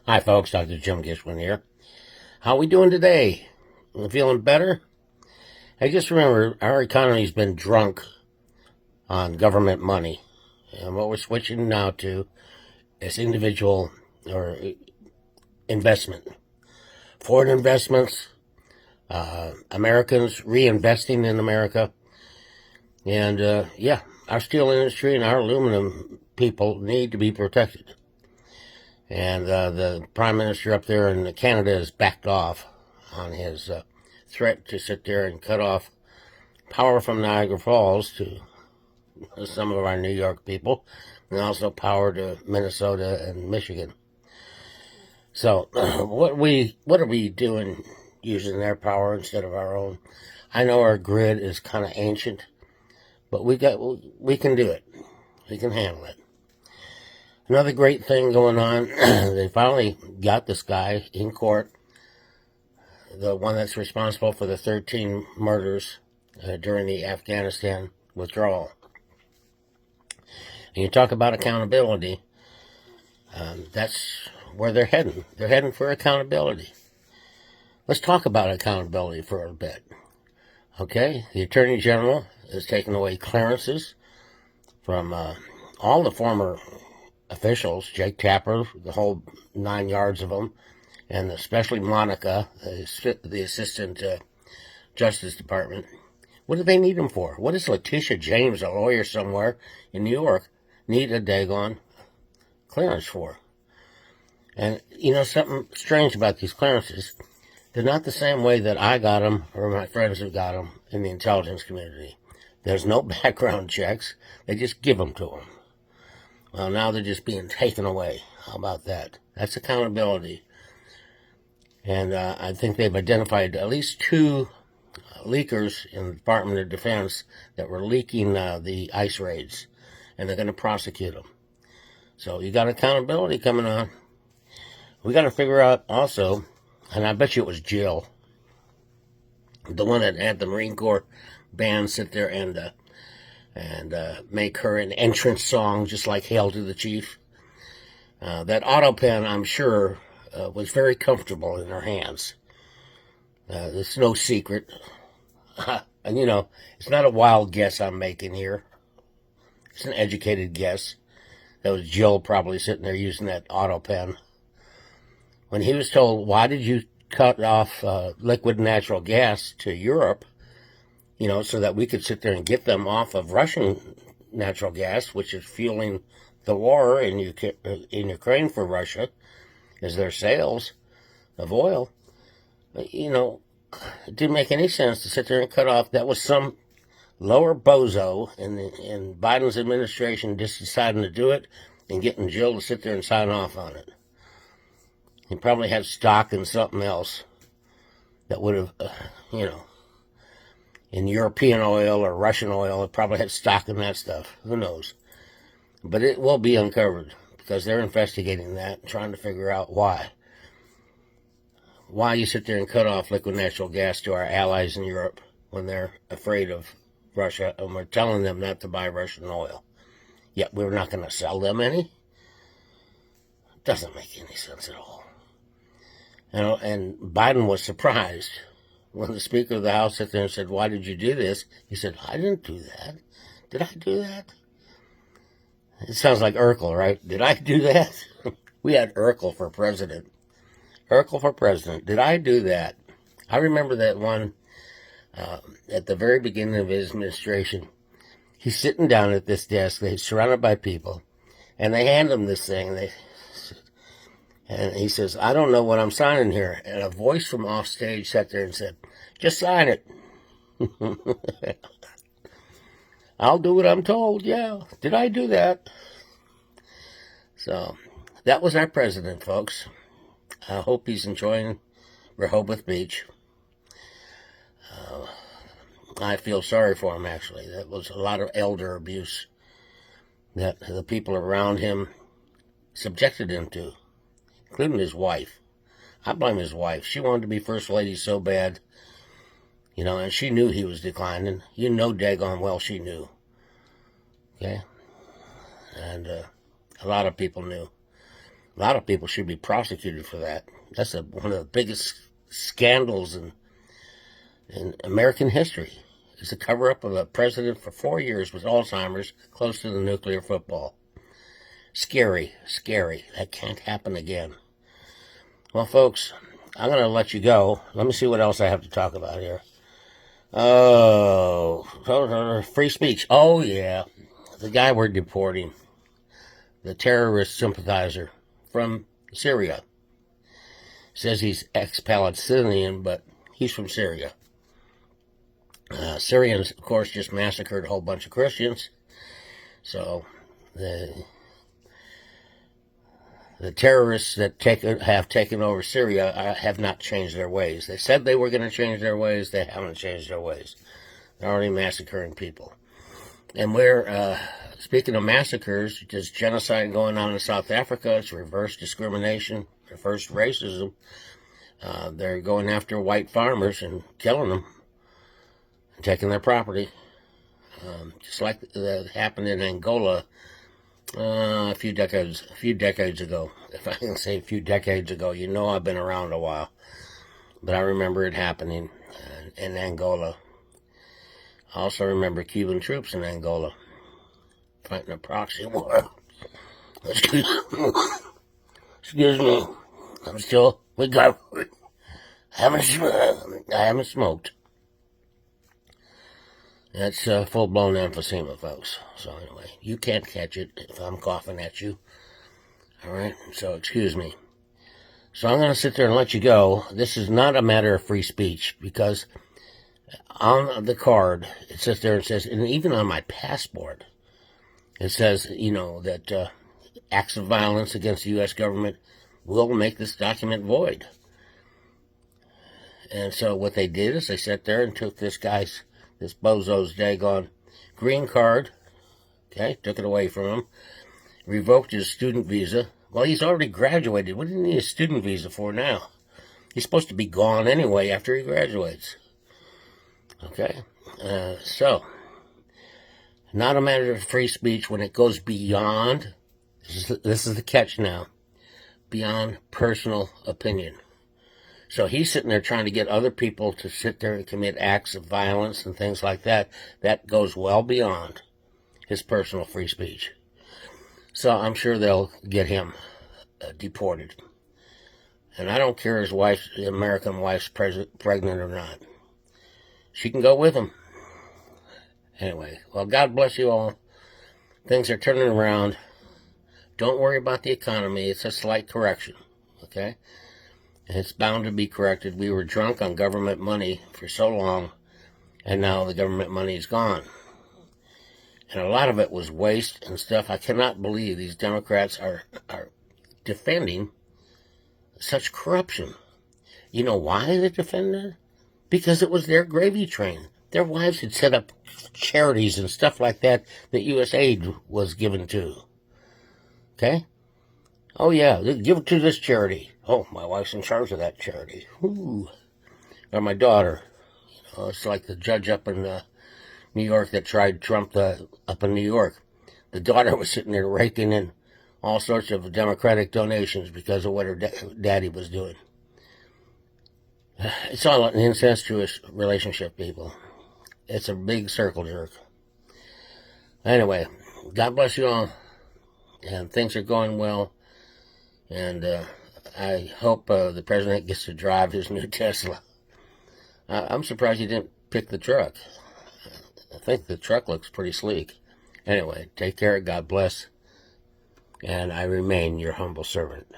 Hi, folks. Dr. Jim Gishwin here. How we doing today? Feeling better? I just remember our economy's been drunk on government money, and what we're switching now to is individual or investment, foreign investments, Americans reinvesting in America, and our steel industry and our aluminum people need to be protected. And the prime minister up there in Canada has backed off on his threat to sit there and cut off power from Niagara Falls to some of our New York people, and also power to Minnesota and Michigan. So, what are we doing using their power instead of our own? I know our grid is kind of ancient, but we can do it. We can handle it. Another great thing going on, they finally got this guy in court, the one that's responsible for the 13 murders during the Afghanistan withdrawal. And you talk about accountability, that's where they're heading. They're heading for accountability. Let's talk about accountability for a bit. Okay, the Attorney General is taking away clearances from all the former officials, Jake Tapper, the whole 9 yards of them, and especially Monica, the Assistant Justice Department. What do they need him for? What does Letitia James, a lawyer somewhere in New York, need a daggone clearance for? And, you know, something strange about these clearances, they're not the same way that I got them or my friends have got them in the intelligence community. There's no background checks. They just give them to them. Well, now they're just being taken away. How about that? That's accountability. And I think they've identified at least 2 leakers in the Department of Defense that were leaking the ICE raids, and they're going to prosecute them. So you got accountability coming on. We got to figure out also, and I bet you it was Jill, the one that had the Marine Corps band sit there and make her an entrance song, just like Hail to the Chief. That auto pen, I'm sure, was very comfortable in her hands. It's no secret. And, you know, it's not a wild guess I'm making here. It's an educated guess. That was Jill probably sitting there using that auto pen. When he was told, why did you cut off liquid natural gas to Europe, you know, so that we could sit there and get them off of Russian natural gas, which is fueling the war in Ukraine for Russia, as their sales of oil. You know, it didn't make any sense to sit there and cut off. That was some lower bozo in Biden's administration just deciding to do it and getting Jill to sit there and sign off on it. He probably had stock in something else that would have, you know, in European oil or Russian oil, it probably had stock in that stuff. Who knows? But it will be uncovered because they're investigating that and trying to figure out why. Why you sit there and cut off liquid natural gas to our allies in Europe when they're afraid of Russia and we're telling them not to buy Russian oil. Yet we're not going to sell them any? It doesn't make any sense at all. You know, and Biden was surprised when the Speaker of the House sat there and said, why did you do this? He said, I didn't do that. Did I do that? It sounds like Urkel, right? Did I do that? We had Urkel for president. Urkel for president. Did I do that? I remember that one at the very beginning of his administration. He's sitting down at this desk. They're surrounded by people. And they hand him this thing. And he says, I don't know what I'm signing here. And a voice from off stage sat there and said, just sign it. I'll do what I'm told. Yeah. Did I do that? So that was our president, folks. I hope he's enjoying Rehoboth Beach. I feel sorry for him, actually. That was a lot of elder abuse that the people around him subjected him to, including his wife. I blame his wife. She wanted to be first lady so bad, you know, and she knew he was declining. You know daggone well she knew. Okay? And a lot of people knew. A lot of people should be prosecuted for that. That's one of the biggest scandals in American history. It's a cover-up of a president for 4 years with Alzheimer's, close to the nuclear football. Scary, scary. That can't happen again. Well, folks, I'm going to let you go. Let me see what else I have to talk about here. Oh, free speech. Oh, yeah. The guy we're deporting, the terrorist sympathizer from Syria, says he's ex-Palestinian, but he's from Syria. Syrians, of course, just massacred a whole bunch of Christians. So the terrorists that have taken over Syria have not changed their ways. They said they were going to change their ways. They haven't changed their ways. They're already massacring people. And we're, speaking of massacres, there's genocide going on in South Africa. It's reverse discrimination, reverse racism. They're going after white farmers and killing them, and taking their property. Just like that happened in Angola a few decades ago. If I can say a few decades ago, you know I've been around a while. But I remember it happening in Angola. I also remember Cuban troops in Angola fighting a proxy war. Excuse me. I'm still recovering. I haven't smoked. That's full-blown emphysema, folks. So anyway, you can't catch it if I'm coughing at you. All right? So excuse me. So I'm going to sit there and let you go. This is not a matter of free speech, because on the card, it sits there and says, and even on my passport, it says, that acts of violence against the U.S. government will make this document void. And so what they did is they sat there and took this bozo's daggone green card, okay, took it away from him, revoked his student visa. Well, he's already graduated. What do you need a student visa for now? He's supposed to be gone anyway after he graduates. Okay, so, not a matter of free speech when it goes beyond, this is the catch now, beyond personal opinion. So he's sitting there trying to get other people to sit there and commit acts of violence and things like that. That goes well beyond his personal free speech. So I'm sure they'll get him deported. And I don't care his American wife's pregnant or not. She can go with him. Anyway, well, God bless you all. Things are turning around. Don't worry about the economy. It's a slight correction, okay? It's bound to be corrected. We were drunk on government money for so long, and now the government money is gone. And a lot of it was waste and stuff. I cannot believe these Democrats are defending such corruption. You know why they defend it? Because it was their gravy train. Their wives had set up charities and stuff like that U.S. aid was given to. Okay? Oh, yeah, give it to this charity. Oh, my wife's in charge of that charity. Ooh. Or my daughter. It's like the judge up in New York that tried Trump up in New York. The daughter was sitting there raking in all sorts of Democratic donations because of what her daddy was doing. It's all an incestuous relationship, people. It's a big circle jerk. Anyway, God bless you all. And things are going well. And I hope the president gets to drive his new Tesla. I'm surprised he didn't pick the truck. I think the truck looks pretty sleek. Anyway, take care. God bless. And I remain your humble servant.